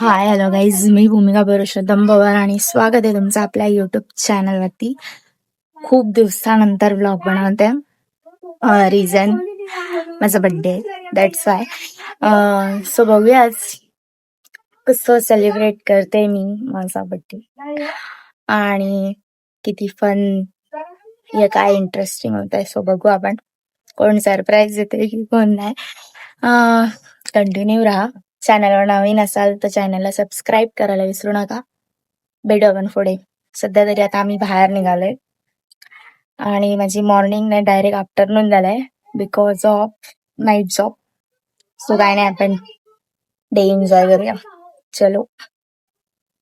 Hi hello guys, मी भूमिका पुरुषोत्तम पवार आणि स्वागत आहे तुमचं आपल्या युट्यूब चॅनलवरती. खूप दिवसानंतर ब्लॉग बनवते. रिझन माझा बर्थडे, दॅट्स वाय. सो बघूया आज कसं सेलिब्रेट करते मी माझा बर्थडे आणि किती फन या काय इंटरेस्टिंग होत आहे. सो बघू आपण कोण सरप्राईज देते की कोण नाही. कंटिन्यू राहा. चॅनलवर नवीन असाल तर चॅनलला सबस्क्राईब करायला विसरू नका. भेटू आपण पुढे. सध्या तरी आता आम्ही बाहेर निघालोय आणि माझी मॉर्निंग नाही डायरेक्ट आफ्टरनून झालंय because of night job. So काय नाही, आपण डे एन्जॉय करूया. चलो.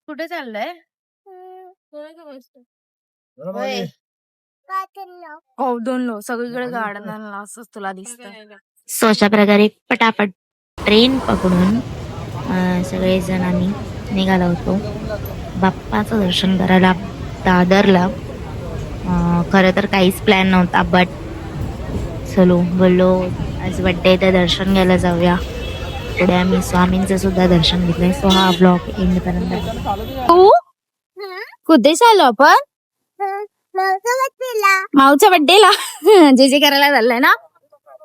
कुठे चाललंय? हो, दोन लो सगळीकडे गार्डन असंच तुला दिसतंय. सो अशा प्रकारे पटापट ट्रेन पकडून सगळेजण आम्ही निघालो होतो बाप्पाचं दर्शन करायला दादरला. खरं तर काहीच प्लॅन नव्हता, बट चलो बोललो आज बड्डे तर दर्शन घ्यायला जाऊया. पुढे आम्ही स्वामींचं सुद्धा दर्शन घेतलंय. सो हा ब्लॉग एंड पर्यंत. कुठे चाललो आपण? माऊच्या बड्डेला जे करायला चाललंय ना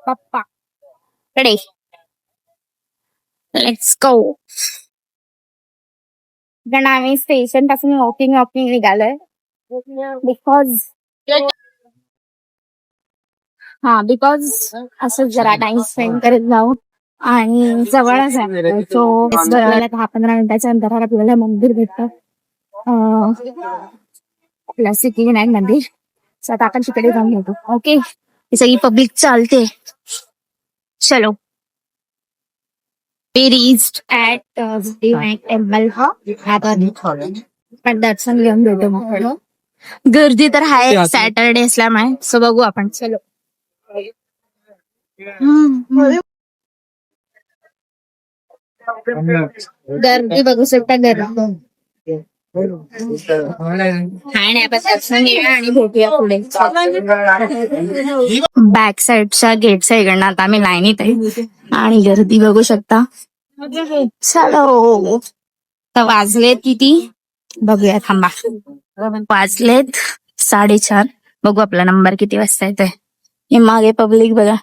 पप्पा कडे. Let's go. कारण आम्ही स्टेशन पासून वॉकिंग निघालोय बिकॉज असं जरा टाइम स्पेंड करत जाऊ आणि जवळच आहे. सो 10-15 मिनिटाच्या अंतरावर आपल्याला मंदिर भेटतं, आपल्या सिद्धिविनायक मंदिर. सो आता आपण तिकडे जाऊन येतो. ओके, ही सगळी पब्लिक चालते. चलो. We reached at Siddhivinayak Temple. पण दर्शन घेऊन भेटू मग. गर्दी तर आहे, सॅटरडे असल्यामुळे. सो बघू आपण. चलो. गर्दी बघू शकता. गर्दी काय नाही, आपण दर्शन घेऊया आणि भेटूया पुढे. बॅक साईडच्या गेटच्या इकडनं आता आम्ही लाईनीत आहे आणि गर्दी बघू शकता. चलो. तर वाजलेत किती बघूया, थांबा. वाजलेत 4:30. बघू आपला नंबर किती वाजता येतोय. हे मागे पब्लिक बघा.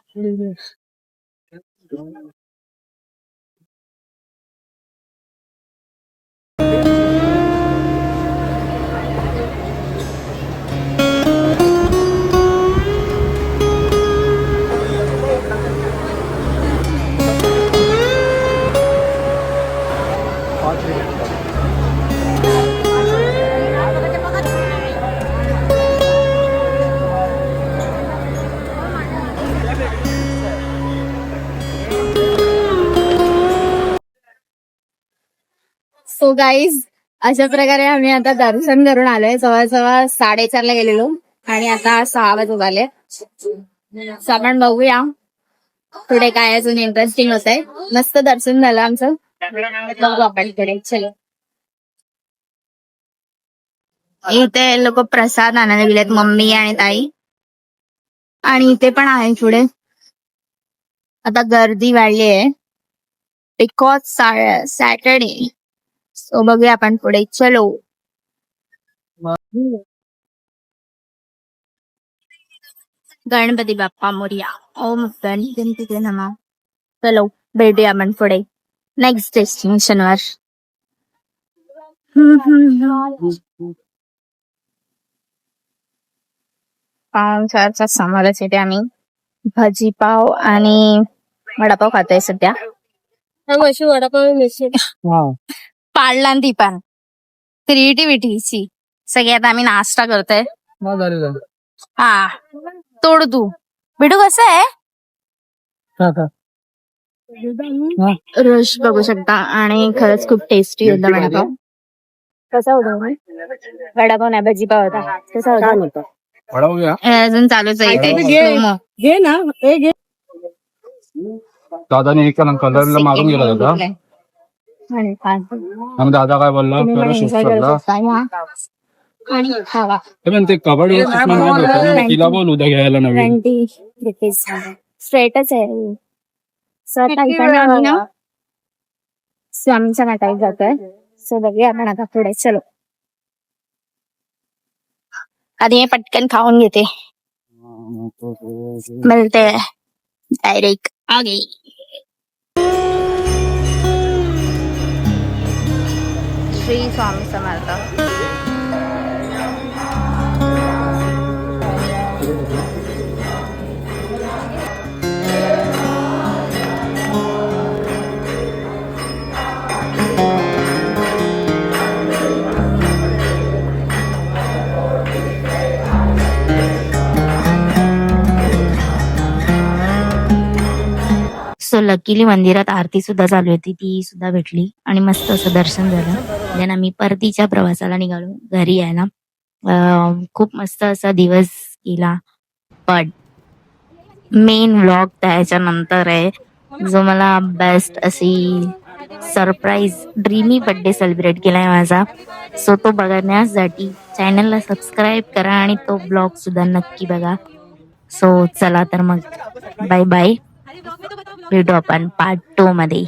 सो गाईज, अशा प्रकारे आम्ही आता दर्शन करून आलोय. जवळजवळ 4:30 गेलेलो आणि आता 6 वाजत आले. सो आपण बघूया पुढे काय अजून इंटरेस्टिंग होत आहे. मस्त दर्शन झालं आमचं. बघू आपण पुढे. चलो. इथे लोक प्रसाद आणायला गेलेत, मम्मी आणि ताई. आणि इथे पण आहे पुढे. आता गर्दी वाढली आहे बिकॉज सॅटरडे. सो बघूया आपण पुढे. चलो. गणपती बाप्पा मोरया. ओम गणपती नमः. चलो भेटूया आपण पुढे नेक्स्ट डेस्टिनेशनवर. पाहुणचारच्या समोरच इथे आम्ही भाजी पाव आणि वडापाव खातोय सध्या. वडापाव पाडला ती पण क्रिएटिव्हिटीची. सगळे आता आम्ही नाश्ता करतोय. हा, तोड तू. भेटू कसं आहे रश बघू शकता आणि खरंच खूप टेस्टी होता वडापाव. कसा होता वडापाव? नाही, भाजी पाव होता. कसा होता? अजून चालूच आहे. दादाने एक कलरला मारून गेला होता आणि दादा काय बोलला, ते कबड्डी तिला बोल उद्या घ्यायला नवीन. 20 रुपीज स्ट्रेटच आहे. स्वामींचा नाटक जातोय. सो बघूया आपण आता पुढे. चलो आधी मी पटकन खाऊन घेते. मिळते डायरेक्ट आगे. श्री स्वामी समर्थ. सो लकीली मंदिरात आरती सुद्धा चालू होती, ती सुद्धा भेटली आणि मस्त असं दर्शन झालं. देन आम्ही परतीच्या प्रवासाला निघालो घरी यायला. खूप मस्त असा दिवस गेला. पण मेन व्लॉग त्याच्या नंतर आहे, जो मला बेस्ट अशी सरप्राईज ड्रीमी बर्थडे सेलिब्रेट केलाय माझा. सो तो बघण्यासाठी चॅनलला सबस्क्राईब करा आणि तो ब्लॉग सुद्धा नक्की बघा. सो चला तर मग बाय बाय. भेटू आपण पार्ट 2 मध्ये.